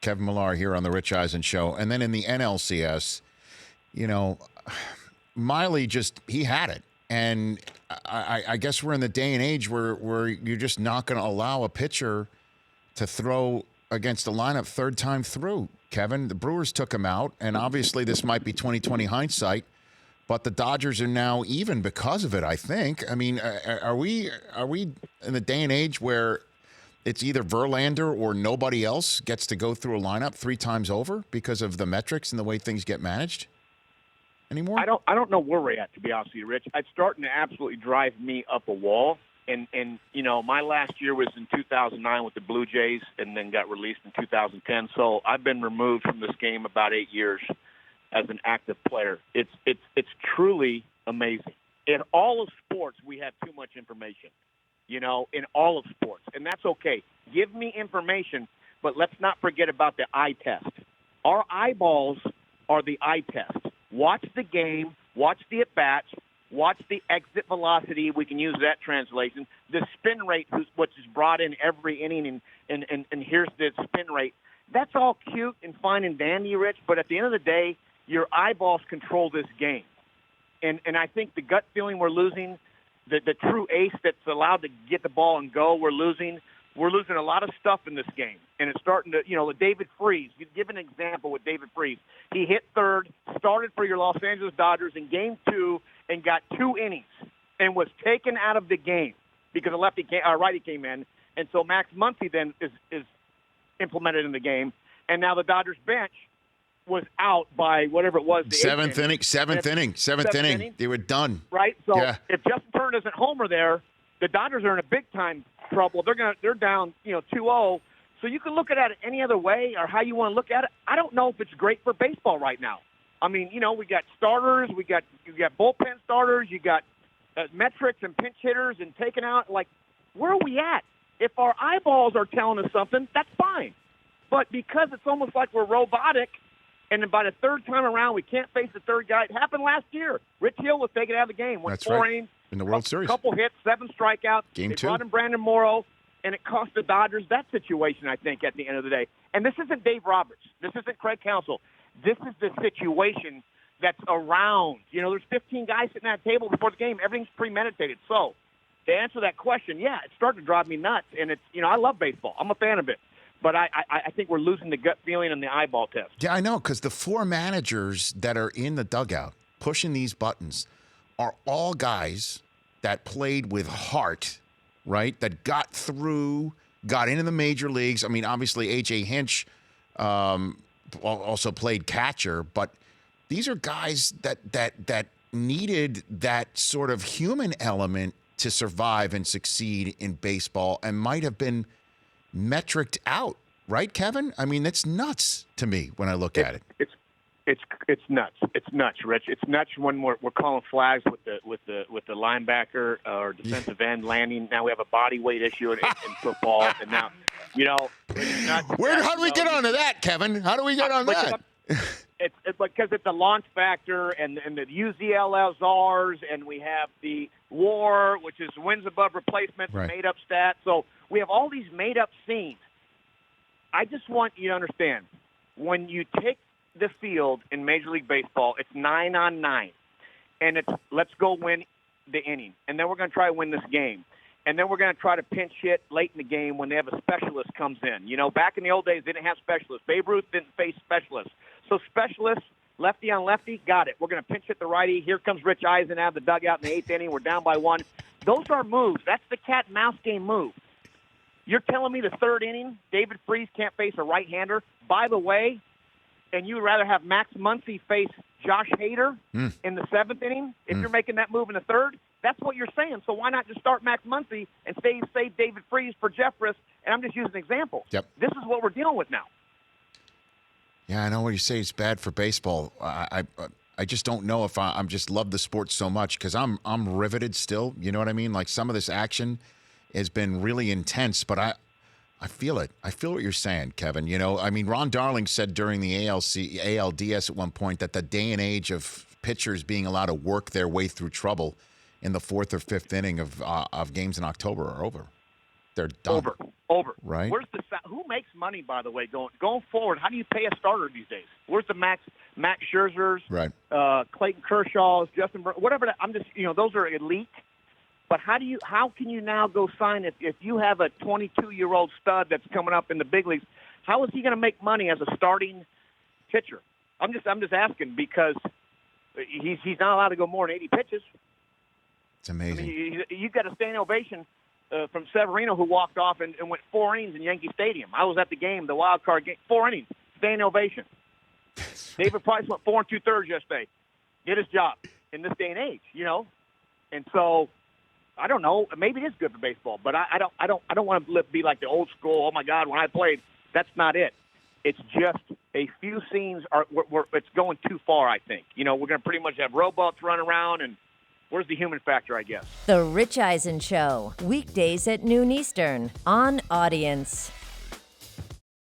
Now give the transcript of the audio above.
Kevin Millar here on the Rich Eisen Show. And then in the NLCS, Miley he had it. And I guess we're in the day and age where you're just not going to allow a pitcher to throw against a lineup third time through. Kevin, the Brewers took him out, and obviously this might be 2020 hindsight, but the Dodgers are now even because of it, I think. I mean, are we in the day and age where it's either Verlander or nobody else gets to go through a lineup three times over because of the metrics and the way things get managed anymore? I don't know where we're at, to be honest with you, Rich. It's starting to absolutely drive me up a wall. And my last year was in 2009 with the Blue Jays and then got released in 2010. So I've been removed from this game about 8 years as an active player. It's truly amazing. In all of sports, we have too much information, in all of sports. And that's okay. Give me information, but let's not forget about the eye test. Our eyeballs are the eye test. Watch the game, watch the at-bats, watch the exit velocity. We can use that translation. The spin rate, which is brought in every inning, and here's the spin rate. That's all cute and fine and dandy, Rich, but at the end of the day, your eyeballs control this game. And I think the gut feeling we're losing, the true ace that's allowed to get the ball and go, we're losing. We're losing a lot of stuff in this game. And it's starting to, the David Freese. You give an example with David Freese. He hit third, started for your Los Angeles Dodgers in Game 2, and got 2 innings and was taken out of the game because a righty came in. And so Max Muncy then is implemented in the game. And now the Dodgers bench was out by whatever it was. The seventh inning. They were done. Right? So yeah. If Justin Turner doesn't homer there, the Dodgers are in a big-time trouble. They're down, 2-0. So you can look at it any other way or how you want to look at it. I don't know if it's great for baseball right now. I mean, we got starters, you got bullpen starters, you got metrics and pinch hitters and taken out. Like, where are we at? If our eyeballs are telling us something, that's fine. But because it's almost like we're robotic, and then by the third time around, we can't face the third guy. It happened last year. Rich Hill was taken out of the game. Went that's 4 right. innings. In the World Series. A couple hits, 7 strikeouts. Game 2. They brought in Brandon Morrow, and it cost the Dodgers that situation, I think, at the end of the day. And this isn't Dave Roberts. This isn't Craig Counsell. This is the situation that's around. There's 15 guys sitting at a table before the game. Everything's premeditated. So to answer that question, yeah, it's starting to drive me nuts. And it's, I love baseball. I'm a fan of it. But I think we're losing the gut feeling and the eyeball test. Yeah, I know, because the 4 managers that are in the dugout pushing these buttons are all guys that played with heart, right? That got through, got into the major leagues. I mean, obviously, A.J. Hinch also played catcher, but these are guys that needed that sort of human element to survive and succeed in baseball and might have been metriced out, right, Kevin? I mean, that's nuts to me when I look at it. It's nuts. It's nuts, Rich. It's nuts when we're calling flags with the linebacker or defensive end landing. Now we have a body weight issue in football, and now it's nuts. How do we get onto that, Kevin? How do we get on that? It's because it's a launch factor, and the UZLSRs, and we have the WAR, which is wins above replacement, right. Made up stats. So we have all these made up scenes. I just want you to understand when you take the field in Major League Baseball, it's 9-on-9, and it's let's go win the inning, and then we're going to try to win this game, and then we're going to try to pinch hit late in the game when they have a specialist comes in. Back in the old days, they didn't have specialists. Babe Ruth didn't face specialists, so specialists, lefty on lefty, got it. We're going to pinch hit the righty. Here comes Rich Eisen out of the dugout in the 8th inning. We're down by 1. Those are moves. That's the cat and mouse game move. You're telling me the 3rd inning, David Freese can't face a right-hander? By the way, and you would rather have Max Muncy face Josh Hader in the 7th inning if you're making that move in the 3rd? That's what you're saying. So why not just start Max Muncy and save David Freese for Jeffress? And I'm just using examples. Yep. This is what we're dealing with now. Yeah, I know what you say. It's bad for baseball. I just don't know if I'm just love the sport so much because I'm riveted still. You know what I mean? Like some of this action has been really intense, but I feel it. I feel what you're saying, Kevin. I mean, Ron Darling said during the ALDS at one point that the day and age of pitchers being allowed to work their way through trouble in the 4th or 5th inning of games in October are over. They're done. Over. Right. Where's who makes money, by the way, going forward? How do you pay a starter these days? Where's the Max Scherzers, Right. Clayton Kershaw's, Justin Verlander, whatever? I'm just, those are elite. But how can you now go sign if you have a 22-year-old stud that's coming up in the big leagues? How is he going to make money as a starting pitcher? I'm just asking because he's not allowed to go more than 80 pitches. It's amazing. I mean, you got a standing ovation from Severino, who walked off and went 4 innings in Yankee Stadium. I was at the game, the wild card game, 4 innings, standing ovation. David Price went 4 2/3 yesterday. Did his job in this day and age, And so, I don't know. Maybe it is good for baseball, but I don't want to be like the old school. Oh my God, when I played, that's not it. It's just a few scenes it's going too far. I think we're going to pretty much have robots run around, and where's the human factor? I guess. The Rich Eisen Show, weekdays at noon Eastern on Audience.